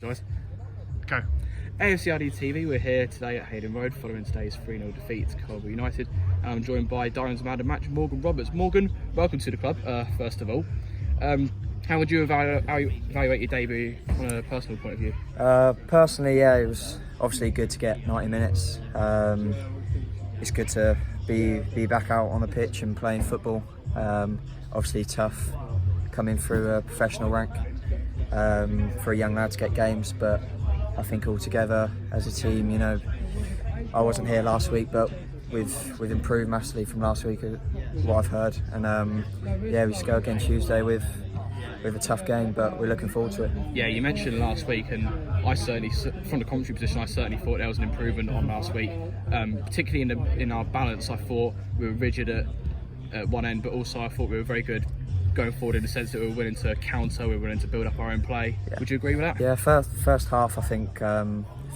Nice. Go. AFCRDTV, we're here today at Hayden Road following today's 3-0 defeat to Coalville United. I'm joined by Diamonds man of the match, Morgan Roberts. Morgan, welcome to the club, first of all. How would you evaluate your debut on a personal point of view? Personally, yeah, it was obviously good to get 90 minutes. It's good to be back out on the pitch and playing football. Obviously tough coming through a professional rank for a young lad to get games, but I think altogether as a team, you know, I wasn't here last week, but we've improved massively from last week, what I've heard, and yeah, we just go again Tuesday with a tough game, but we're looking forward to it. Yeah, you mentioned last week, and I certainly, from the commentary position, I certainly thought there was an improvement on last week, particularly in our balance. I thought we were rigid at one end, but also I thought we were very good going forward in the sense that we were willing to counter, we were willing to build up our own play. Yeah. Would you agree with that? Yeah, first half I think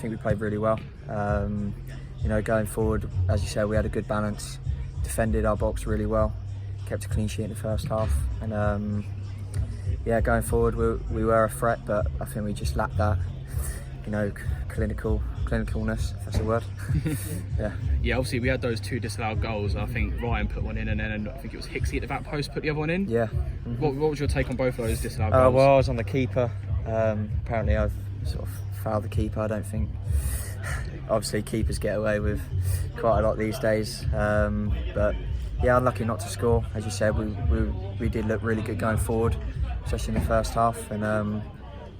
we played really well. You know, going forward, as you said, we had a good balance, defended our box really well, kept a clean sheet in the first half, and yeah, going forward we were a threat, but I think we just lacked that, you know, clinicalness, if that's a word. Yeah, obviously we had those two disallowed goals. I think Ryan put one in, and then I think it was Hicksy at the back post put the other one in. Yeah. What was your take on both of those disallowed goals? Well, I was on the keeper. Apparently I've sort of fouled the keeper. I don't think, obviously keepers get away with quite a lot these days, but yeah, unlucky not to score. As you said, we did look really good going forward, especially in the first half, and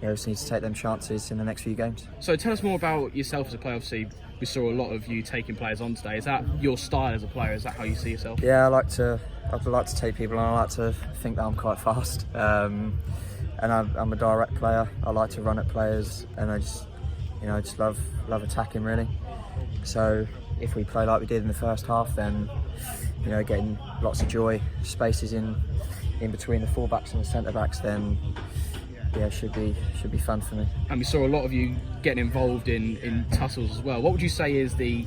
yeah, we just need to take them chances in the next few games. So tell us more about yourself as a player. Obviously we saw a lot of you taking players on today. Is that your style as a player? Is that how you see yourself? Yeah, I'd like to take people on. I like to think that I'm quite fast, and I'm a direct player. I like to run at players, and I just love attacking really. So if we play like we did in the first half, then, you know, getting lots of joy, spaces in between the fullbacks and the centre backs, then yeah, should be fun for me. And we saw a lot of you getting involved in tussles as well. What would you say is the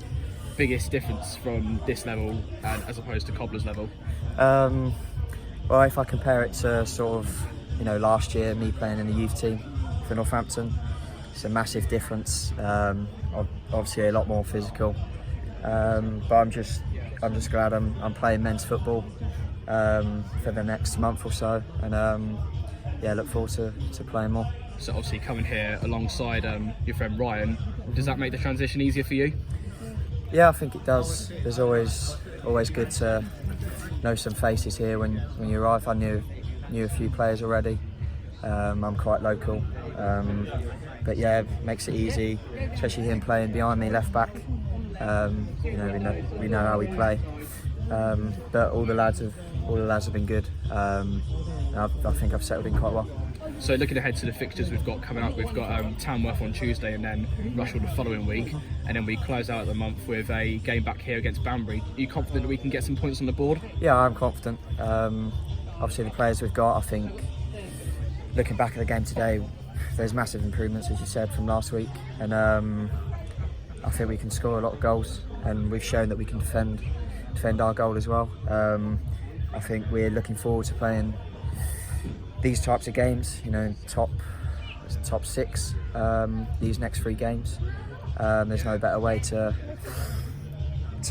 biggest difference from this level as opposed to Cobbler's level? Well, if I compare it to sort of, you know, last year, me playing in the youth team for Northampton, it's a massive difference. Obviously a lot more physical, but I'm just glad I'm playing men's football for the next month or so, and yeah, look forward to playing more. So obviously coming here alongside your friend Ryan, does that make the transition easier for you? Yeah, I think it does. There's always good to know some faces here when you arrive. I knew a few players already. I'm quite local, but yeah, it makes it easy, especially him playing behind me, left back. You know, we know how we play, but all the lads have been good. I think I've settled in quite well. So looking ahead to the fixtures we've got coming up, we've got Tamworth on Tuesday and then Rushden the following week, and then we close out the month with a game back here against Banbury. Are you confident that we can get some points on the board? Yeah, I'm confident. Obviously the players we've got, I think, looking back at the game today, there's massive improvements, as you said, from last week, and I think we can score a lot of goals, and we've shown that we can defend our goal as well. I think we're looking forward to playing these types of games, you know, top 6 these next 3 games. There's no better way to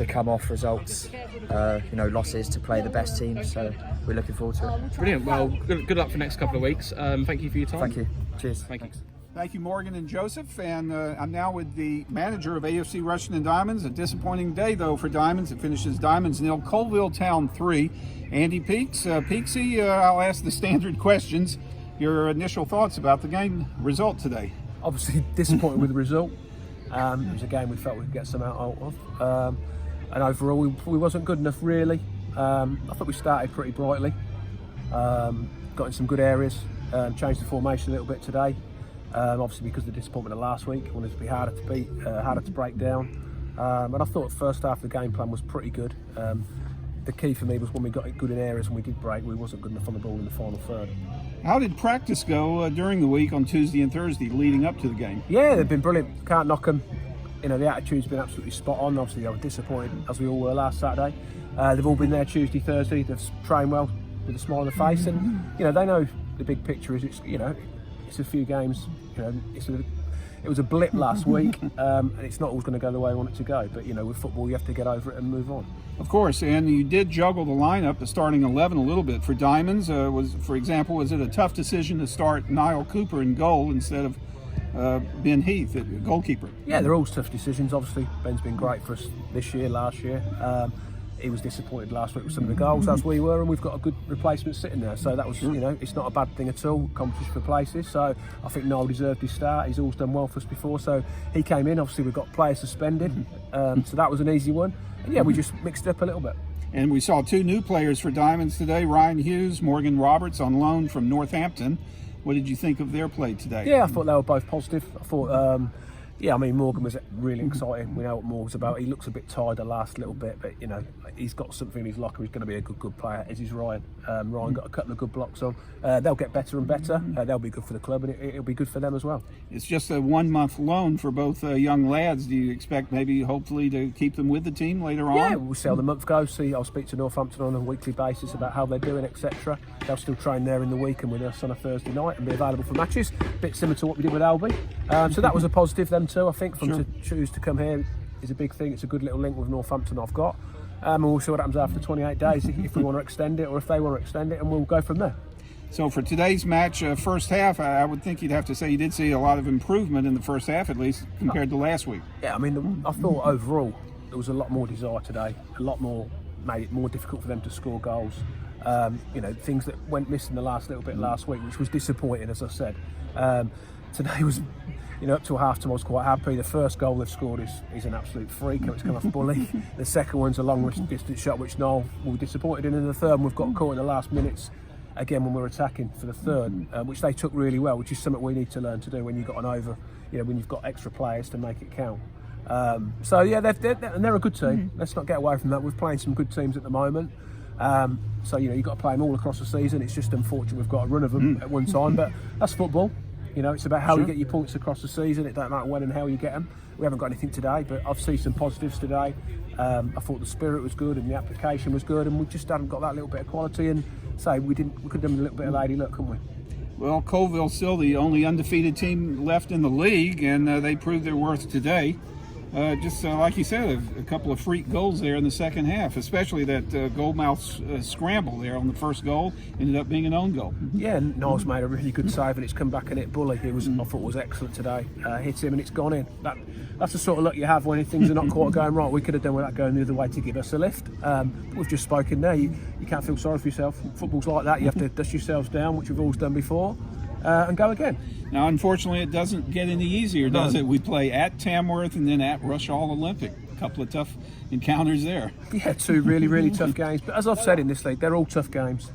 come off results, you know, losses, to play the best team, so we're looking forward to it. Brilliant. Well, good luck for the next couple of weeks. Thank you for your time. Thank you. Cheers. Thank you. Thank you, Morgan and Joseph. And I'm now with the manager of AFC Rushden Diamonds. A disappointing day, though, for Diamonds. It finishes Diamonds 0, Coalville Town 3. Andy Peaks. Peaksy, I'll ask the standard questions. Your initial thoughts about the game result today? Obviously disappointed with the result. It was a game we felt we could get some out of. And overall, we wasn't good enough, really. I thought we started pretty brightly. Got in some good areas. Changed the formation a little bit today. Obviously because of the disappointment of last week, wanted to be harder to beat, harder to break down. And I thought the first half of the game plan was pretty good. The key for me was when we got good in areas and we did break, we wasn't good enough on the ball in the final third. How did practice go during the week on Tuesday and Thursday leading up to the game? Yeah, they've been brilliant. Can't knock them. You know, the attitude's been absolutely spot on. Obviously, they were disappointed, as we all were last Saturday. They've all been there Tuesday, Thursday. They've trained well with a smile on their face, and you know they know the big picture is, it's, you know, it's a few games. You know, it's a it was a blip last week, and it's not always going to go the way I want it to go. But with football, you have to get over it and move on. Of course, and you did juggle the lineup, the starting 11 a little bit for Diamonds. For example, was it a tough decision to start Niall Cooper in goal instead of Ben Heath, goalkeeper? Yeah, they're all tough decisions. Obviously, Ben's been great for us this year, last year. He was disappointed last week with some of the goals, as we were, and we've got a good replacement sitting there. So that was, it's not a bad thing at all, competition for places. So I think Niall deserved his start. He's always done well for us before. So he came in. Obviously, we've got players suspended. So that was an easy one. And yeah, we just mixed it up a little bit. And we saw 2 new players for Diamonds today, Ryan Hughes, Morgan Roberts on loan from Northampton. What did you think of their play today? Yeah, I thought they were both positive. I thought, Morgan was really exciting. We know what Morgan's about. He looks a bit tired the last little bit, but he's got something in his locker. He's going to be a good player, as is Ryan. Ryan got a couple of good blocks on. They'll get better and better. They'll be good for the club, and it'll be good for them as well. It's just a 1-month loan for both young lads. Do you expect hopefully to keep them with the team later on? Yeah, we'll see how the month goes. I'll speak to Northampton on a weekly basis about how they're doing, etc. They'll still train there in the week and with us on a Thursday night and be available for matches. A bit similar to what we did with Albi. So that was a positive, them too. I think for them to choose to come here is a big thing. It's a good little link with Northampton I've got. And we'll see what happens after 28 days, if we want to extend it or if they want to extend it, and we'll go from there. So for today's match, first half, I would think you'd have to say you did see a lot of improvement in the first half, at least compared to last week. Yeah, I thought overall there was a lot more desire today, a lot more, made it more difficult for them to score goals. Things that went missing the last little bit last week, which was disappointing, as I said. Today was, up to half time I was quite happy. The first goal they've scored is an absolute freak. It's come off Bully. The second one's a long distance shot, which Noel will be disappointed in. And the third one we've got caught in the last minutes, again when we're attacking for the third, which they took really well, which is something we need to learn to do when you've got an over, when you've got extra players to make it count. They're a good team. Let's not get away from that. We're playing some good teams at the moment. You've got to play them all across the season. It's just unfortunate we've got a run of them at one time, but that's football. It's about how you get your points across the season. It don't matter when and how you get them. We haven't got anything today, but I've seen some positives today. I thought the spirit was good and the application was good, and we just haven't got that little bit of quality. And we could have done a little bit of lady luck, couldn't we? Well, Coalville's still the only undefeated team left in the league, and they proved their worth today. Like you said, a couple of freak goals there in the second half, especially that goalmouth scramble there on the first goal ended up being an own goal. Yeah, Niall's made a really good save and it's come back and hit Bully. I thought it was excellent today. Hit him and it's gone in. That's the sort of luck you have when things are not quite going right. We could have done with that going the other way to give us a lift. We've just spoken there. You can't feel sorry for yourself. Football's like that. You have to dust yourselves down, which we've always done before. And go again. Now, unfortunately, it doesn't get any easier, does it? We play at Tamworth and then at Rushall Olympic. A couple of tough encounters there. Yeah, 2 really, really tough games. But as I've said in this league, they're all tough games.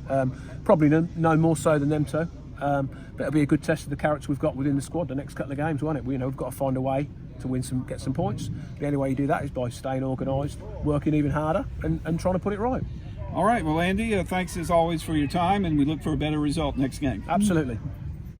Probably no more so than them two. But it'll be a good test of the character we've got within the squad the next couple of games, won't it? We've got to find a way to get some points. The only way you do that is by staying organised, working even harder, and trying to put it right. All right, well, Andy, thanks as always for your time, and we look for a better result next game. Absolutely.